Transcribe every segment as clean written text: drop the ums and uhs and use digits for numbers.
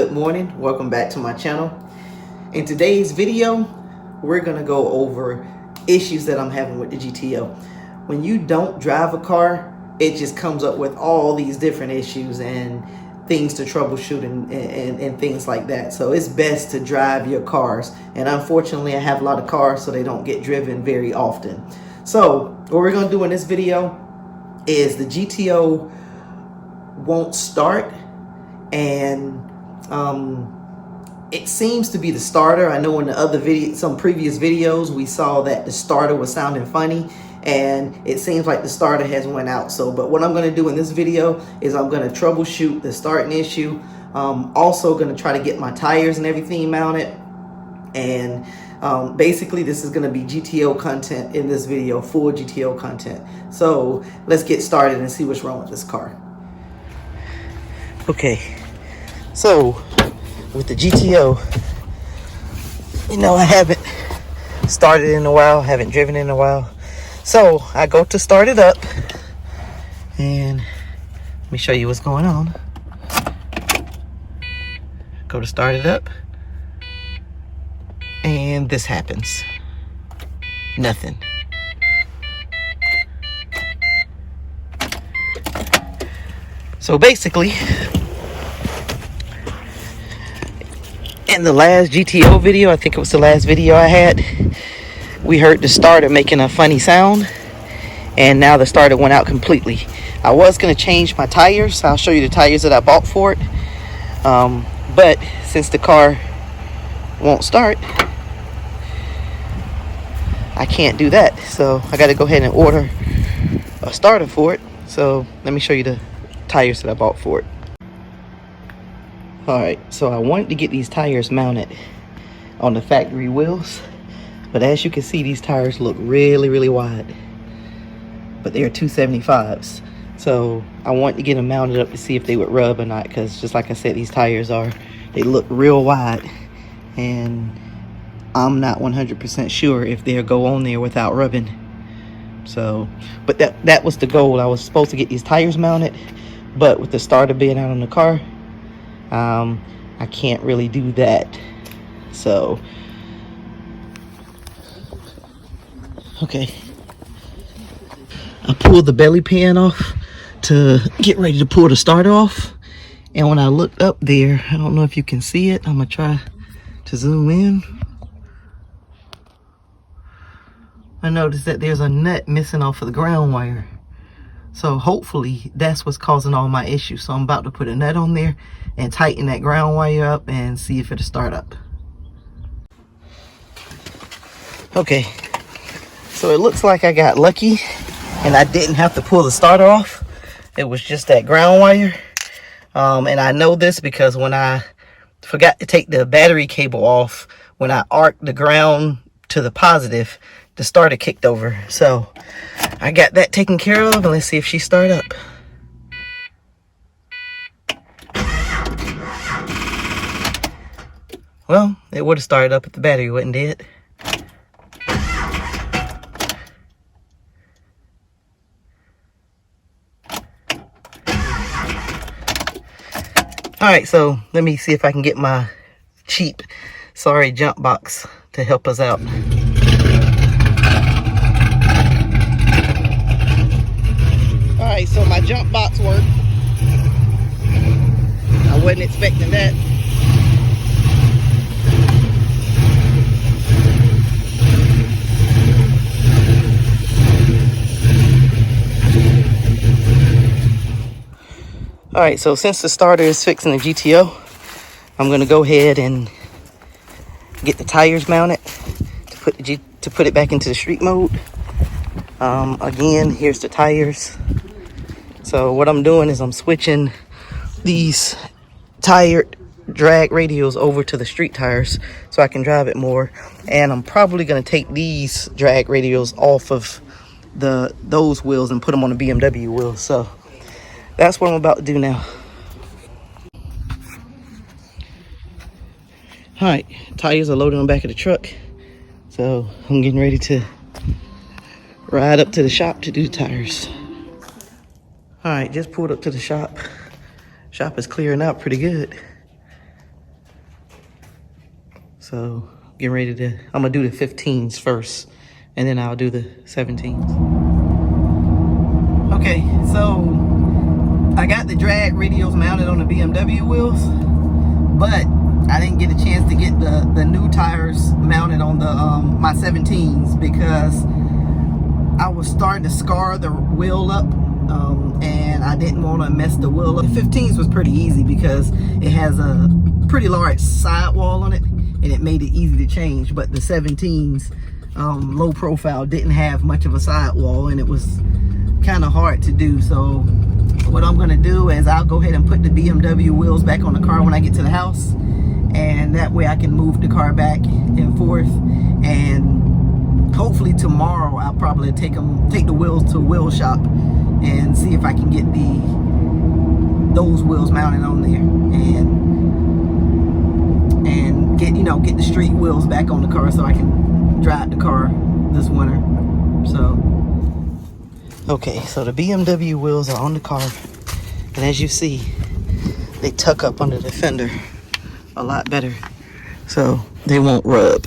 Good morning, welcome back to my channel. In today's video, we're gonna go over issues that I'm having with the GTO. When you don't drive a car, it just comes up with all these different issues and things to troubleshoot and things like that. So it's best to drive your cars. And unfortunately, I have a lot of cars, so they don't get driven very often. So what we're gonna do in this video is the GTO won't start, and it seems to be the starter. I know in the other some previous videos we saw that the starter was sounding funny, and it seems like the starter has went out. So but what I'm going to do in this video is I'm going to troubleshoot the starting issue. Also going to try to get my tires and everything mounted, and basically this is going to be GTO content in this video, full GTO content. So let's get started and see what's wrong with this car. Okay, so with the GTO, you know, I haven't started in a while, haven't driven in a while. So I go to start it up, and let me show you what's going on. Go to start it up, and this happens. Nothing. So basically, in the last GTO video, I think it was the last video I had, we heard the starter making a funny sound, and now the starter went out completely. I was going to change my tires. I'll show you the tires that I bought for it. But since the car won't start, I can't do that. So I got to go ahead and order a starter for it. So let me show you the tires that I bought for it. Alright, so I wanted to get these tires mounted on the factory wheels, but as you can see, these tires look really wide, but they're 275s. So I wanted to get them mounted up to see if they would rub or not, because just like I said, these tires they look real wide, and I'm not 100% sure if they'll go on there without rubbing. So, but that was the goal. I was supposed to get these tires mounted, but with the starter being out on the car, I can't really do that. So okay, I pulled the belly pan off to get ready to pull the starter off, and when I looked up there, I don't know if you can see it, I'm gonna try to zoom in. I noticed that there's a nut missing off of the ground wire. So hopefully that's what's causing all my issues. So I'm about to put a nut on there and tighten that ground wire up and see if it'll start up. Okay, so it looks like I got lucky and I didn't have to pull the starter off. It was just that ground wire. And I know this because when I forgot to take the battery cable off, when I arced the ground to the positive, the starter kicked over. So I got that taken care of, and let's see if she start up. Well, it would have started up if the battery wasn't dead. Alright, so let me see if I can get my cheap, sorry, jump box to help us out. Alright, so my jump box worked. I wasn't expecting that. Alright, so since the starter is fixing the GTO, I'm going to go ahead and get the tires mounted to put it back into the street mode. Again, here's the tires. So what I'm doing is I'm switching these tire drag radials over to the street tires so I can drive it more. And I'm probably going to take these drag radials off of those wheels and put them on the BMW wheels. So that's what I'm about to do now. Alright, tires are loaded on the back of the truck. So I'm getting ready to ride up to the shop to do the tires. All right, just pulled up to the shop. Shop is clearing out pretty good. So getting ready to, I'm gonna do the 15s first, and then I'll do the 17s. Okay, so I got the drag radials mounted on the BMW wheels, but I didn't get a chance to get the new tires mounted on the my 17s because I was starting to scar the wheel up, and I didn't want to mess the wheel up. The 15s was pretty easy because it has a pretty large sidewall on it, and it made it easy to change. But the 17s, low profile, didn't have much of a sidewall, and it was kind of hard to do. So what I'm gonna do is I'll go ahead and put the BMW wheels back on the car when I get to the house, and that way I can move the car back and forth. And hopefully tomorrow I'll probably take the wheels to a wheel shop and see if I can get those wheels mounted on there, and get the street wheels back on the car so I can drive the car this winter. So okay, so the BMW wheels are on the car, and as you see, they tuck up under the fender a lot better, so they won't rub.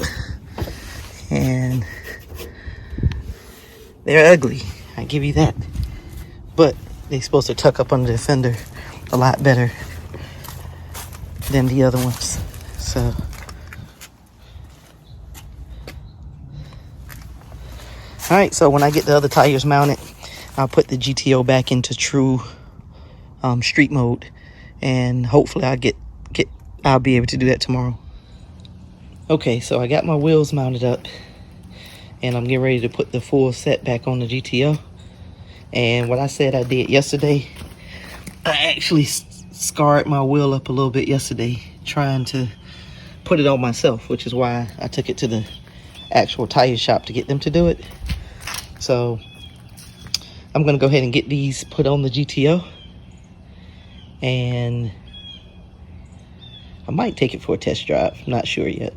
And they're ugly, I give you that, but they're supposed to tuck up under the fender a lot better than the other ones. So all right, so when I get the other tires mounted, I'll put the GTO back into true street mode, and hopefully I'll be able to do that tomorrow. Okay, so I got my wheels mounted up, and I'm getting ready to put the full set back on the GTO. And what I said I did yesterday, I actually scarred my wheel up a little bit yesterday trying to put it on myself, which is why I took it to the actual tire shop to get them to do it. So I'm gonna go ahead and get these put on the GTO, and I might take it for a test drive, not sure yet.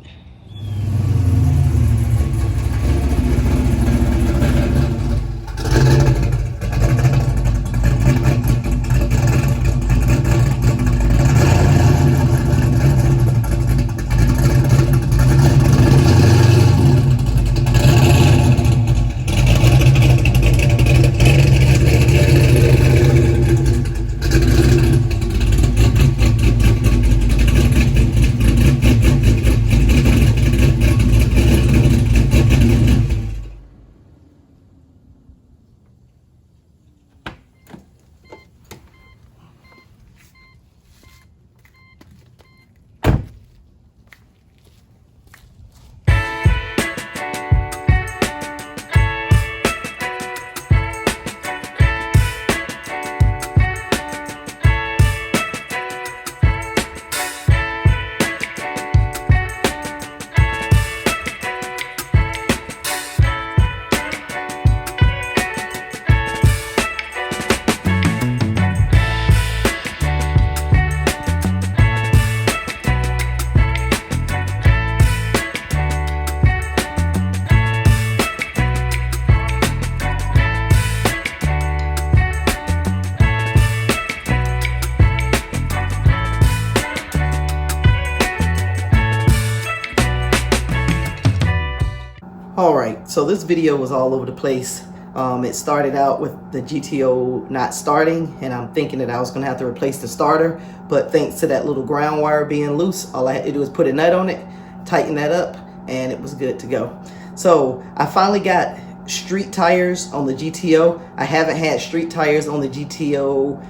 Alright, so this video was all over the place. It started out with the GTO not starting, and I'm thinking that I was going to have to replace the starter, but thanks to that little ground wire being loose, all I had to do was put a nut on it, tighten that up, and it was good to go. So I finally got street tires on the GTO. I haven't had street tires on the GTO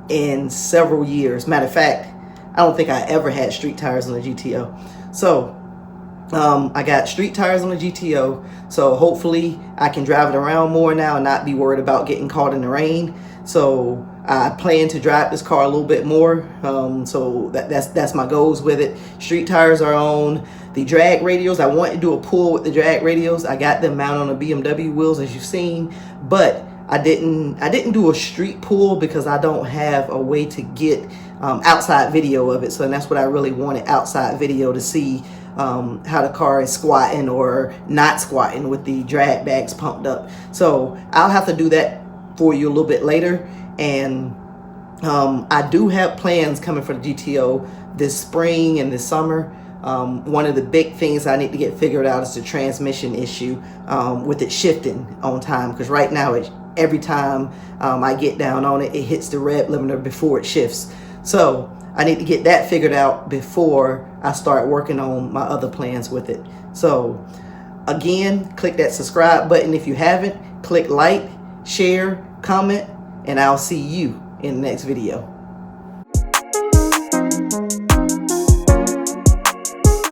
in several years. Matter of fact, I don't think I ever had street tires on the GTO. So I got street tires on the GTO, so hopefully I can drive it around more now and not be worried about getting caught in the rain. So I plan to drive this car a little bit more, so that's my goals with it. Street tires are on. The drag radials, I want to do a pull with the drag radials. I got them mounted on the BMW wheels, as you've seen, but I didn't do a street pull because I don't have a way to get outside video of it. So that's what I really wanted, outside video, to see how the car is squatting or not squatting with the drag bags pumped up. So I'll have to do that for you a little bit later. And I do have plans coming for the GTO this spring and this summer. One of the big things I need to get figured out is the transmission issue with it shifting on time, because right now every time I get down on it, it hits the red limiter before it shifts. So I need to get that figured out before I start working on my other plans with it. So again, click that subscribe button if you haven't. Click like, share, comment, and I'll see you in the next video.